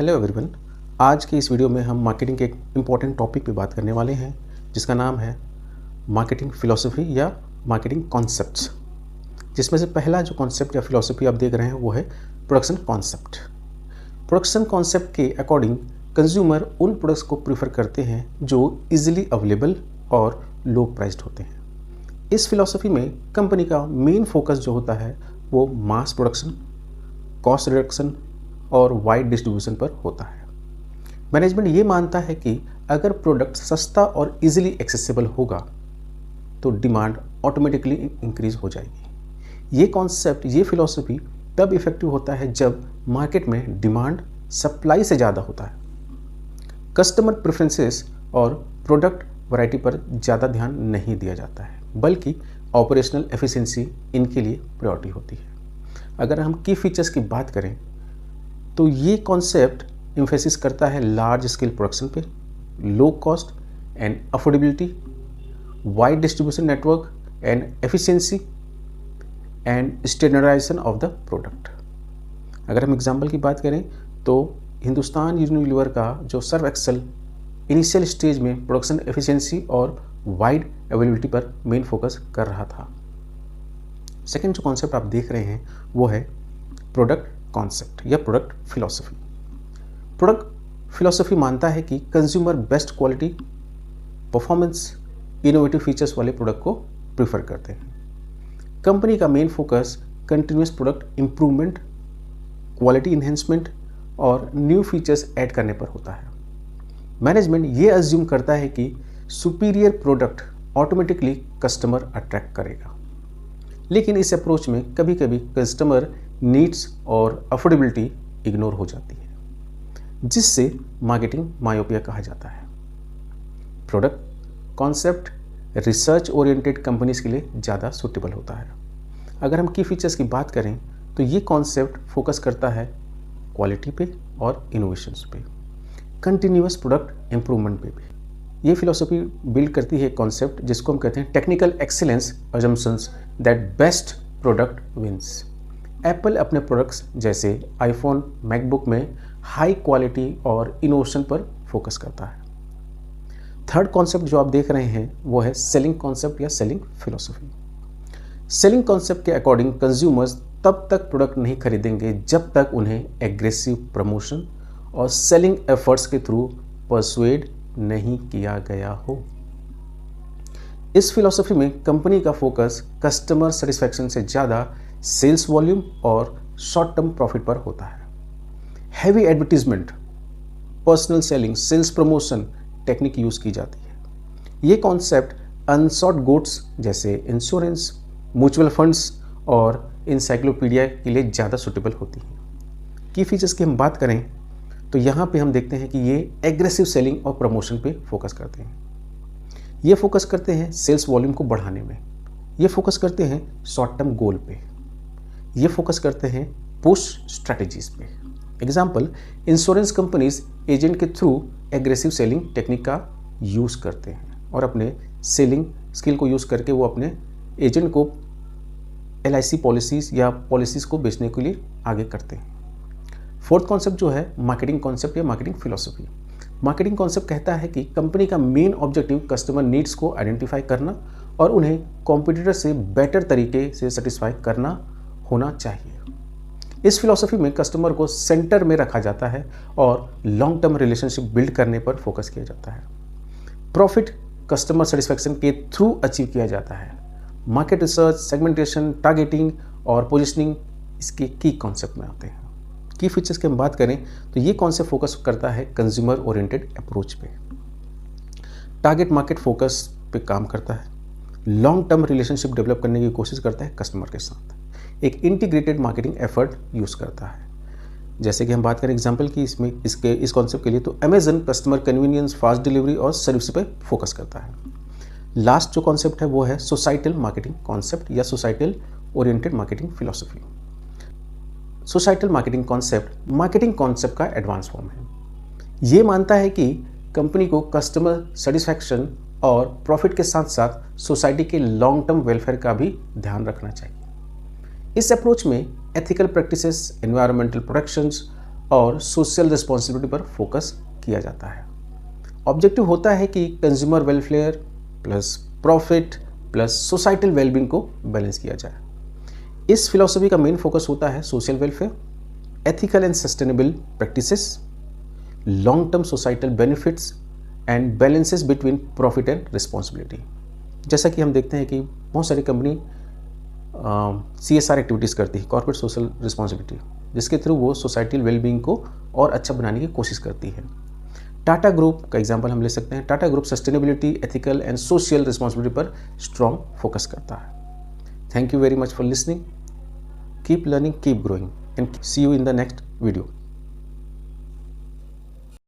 Hello everyone. आज के इस वीडियो में हम मार्केटिंग के एक इम्पॉर्टेंट टॉपिक पे बात करने वाले हैं जिसका नाम है मार्केटिंग फिलॉसफी या मार्केटिंग कॉन्सेप्ट्स। जिसमें से पहला जो कॉन्सेप्ट या फिलॉसफी आप देख रहे हैं वो है प्रोडक्शन कॉन्सेप्ट। प्रोडक्शन कॉन्सेप्ट के अकॉर्डिंग कंज्यूमर उन प्रोडक्ट्स को प्रीफर करते हैं जो ईजिली अवेलेबल और लो प्राइस्ड होते हैं। इस फिलॉसफी में कंपनी का मेन फोकस जो होता है वो मास प्रोडक्शन, कॉस्ट रिडक्शन और वाइड डिस्ट्रीब्यूशन पर होता है। मैनेजमेंट ये मानता है कि अगर प्रोडक्ट सस्ता और इजीली एक्सेसिबल होगा तो डिमांड ऑटोमेटिकली इंक्रीज हो जाएगी। ये कॉन्सेप्ट, ये फिलॉसफी तब इफेक्टिव होता है जब मार्केट में डिमांड सप्लाई से ज़्यादा होता है। कस्टमर प्रेफरेंसेस और प्रोडक्ट वैरायटी पर ज़्यादा ध्यान नहीं दिया जाता है, बल्कि ऑपरेशनल एफिशिएंसी इनके लिए प्रायोरिटी होती है। अगर हम की फीचर्स की बात करें तो ये कॉन्सेप्ट एम्फेसिस करता है लार्ज स्केल प्रोडक्शन पे, low cost and affordability, wide distribution network and efficiency and standardisation of the product. अगर हम एग्जांपल की बात करें तो हिंदुस्तान यूनिलीवर का जो सर्फ एक्सेल इनिशियल स्टेज में प्रोडक्शन एफिशिएंसी और वाइड अवेलेबिलिटी पर मेन फोकस कर रहा था। सेकेंड जो कॉन्सेप्ट आप देख रहे हैं वो है प्रोडक्ट कॉन्सेप्ट या प्रोडक्ट फिलॉसफी। प्रोडक्ट फिलॉसफी मानता है कि consumer best quality, performance, innovative features वाले प्रोडक्ट को प्रीफर करते हैं। कंपनी का main focus continuous product improvement, quality enhancement और न्यू फीचर्स ऐड करने पर होता है। मैनेजमेंट ये अज्यूम करता है कि superior product automatically customer attract करेगा, लेकिन इस अप्रोच में कभी कभी कस्टमर नीड्स और अफोर्डेबिलिटी इग्नोर हो जाती है, जिससे मार्केटिंग मायोपिया कहा जाता है। Product concept research oriented companies के लिए ज़्यादा सूटेबल होता है। अगर हम की फीचर्स की बात करें तो ये कॉन्सेप्ट फोकस करता है क्वालिटी पे और इनोवेशंस पे, कंटिन्यूअस प्रोडक्ट इम्प्रूवमेंट पे भी। ये फिलॉसफी बिल्ड करती है कॉन्सेप्ट जिसको हम कहते हैं technical excellence assumptions that best product wins. Apple अपने प्रोडक्ट्स जैसे आईफोन, मैकबुक में हाई क्वालिटी और इनोवेशन पर फोकस करता है। थर्ड कॉन्सेप्ट जो आप देख रहे हैं वो है सेलिंग कॉन्सेप्ट या सेलिंग फिलॉसफी। सेलिंग कॉन्सेप्ट के अकॉर्डिंग कंज्यूमर्स तब तक प्रोडक्ट नहीं खरीदेंगे जब तक उन्हें एग्रेसिव प्रमोशन और सेलिंग एफर्ट्स के थ्रू परसुएड नहीं किया गया हो। इस फिलॉसफी में कंपनी का फोकस कस्टमर सेटिस्फैक्शन से ज़्यादा सेल्स वॉल्यूम और शॉर्ट टर्म प्रॉफिट पर होता है। Heavy advertisement, personal selling, sales promotion technique use की जाती है। ये कॉन्सेप्ट अनसॉट गुड्स जैसे इंश्योरेंस, म्यूचुअल फंड्स और इंसाइक्लोपीडिया के लिए ज़्यादा सूटेबल होती हैं। की फीचर्स की हम बात करें तो यहाँ पे हम देखते हैं कि ये एग्रेसिव सेलिंग और प्रमोशन पे फोकस करते हैं। ये फोकस करते हैं सेल्स वॉल्यूम को बढ़ाने में। ये फोकस करते हैं शॉर्ट टर्म गोल पे। ये फोकस करते हैं पुश स्ट्रैटेजीज पे। एग्जाम्पल, इंश्योरेंस कंपनीज एजेंट के थ्रू एग्रेसिव सेलिंग टेक्निक का यूज़ करते हैं और अपने सेलिंग स्किल को यूज़ करके वो अपने एजेंट को LIC पॉलिसीज़ या पॉलिसीज़ को बेचने के लिए आगे करते हैं। फोर्थ कॉन्सेप्ट जो है मार्केटिंग कॉन्सेप्ट या मार्केटिंग फिलॉसफी। मार्केटिंग कॉन्सेप्ट कहता है कि कंपनी का मेन ऑब्जेक्टिव कस्टमर नीड्स को आइडेंटिफाई करना और उन्हें कॉम्पिटिटर से बेटर तरीके से सेटिस्फाई करना होना चाहिए। इस फिलॉसफी में कस्टमर को सेंटर में रखा जाता है और लॉन्ग टर्म रिलेशनशिप बिल्ड करने पर फोकस किया जाता है। प्रॉफिट कस्टमर सेटिस्फैक्शन के थ्रू अचीव किया जाता है। मार्केट रिसर्च, सेगमेंटेशन, टारगेटिंग और पोजिशनिंग इसके की कॉन्सेप्ट में आते हैं। की फीचर्स की हम बात करें तो ये कॉन्सेप्ट फोकस करता है कंज्यूमर ओरिएंटेड अप्रोच पे, टारगेट मार्केट फोकस पे काम करता है, लॉन्ग टर्म रिलेशनशिप डेवलप करने की कोशिश करता है कस्टमर के साथ, एक इंटीग्रेटेड मार्केटिंग एफर्ट यूज़ करता है। जैसे कि हम बात करें एग्जांपल की इस कॉन्सेप्ट के लिए तो Amazon customer convenience, fast delivery और सर्विस पे फोकस करता है। लास्ट जो कॉन्सेप्ट है वो है सोसाइटल मार्केटिंग कॉन्सेप्ट या societal oriented marketing philosophy. Societal marketing concept का एडवांस फॉर्म है। ये मानता है कि कंपनी को कस्टमर सेटिस्फैक्शन और प्रॉफिट के साथ साथ सोसाइटी के लॉन्ग टर्म वेलफेयर का भी ध्यान रखना चाहिए। इस अप्रोच में एथिकल प्रैक्टिसेस, एनवायरमेंटल प्रोटेक्शंस और सोशल रिस्पॉन्सिबिलिटी पर फोकस किया जाता है। ऑब्जेक्टिव होता है कि consumer welfare plus profit plus societal wellbeing को बैलेंस किया जाए। इस फिलॉसफी का मेन फोकस होता है social welfare, ethical and sustainable practices, long term societal benefits and balances between profit and responsibility. जैसा कि हम देखते हैं कि बहुत सारी कंपनी CSR एक्टिविटीज़ करती है, कॉर्पोरेट सोशल रिस्पॉन्सिबिलिटी, जिसके थ्रू वो सोसाइटल वेलबींग को और अच्छा बनाने की कोशिश करती है। टाटा ग्रुप का एग्जांपल हम ले सकते हैं। Tata group sustainability, ethical and social responsibility पर स्ट्रॉन्ग फोकस करता है। Thank you very much for listening. Keep learning, keep growing and see you in the next video.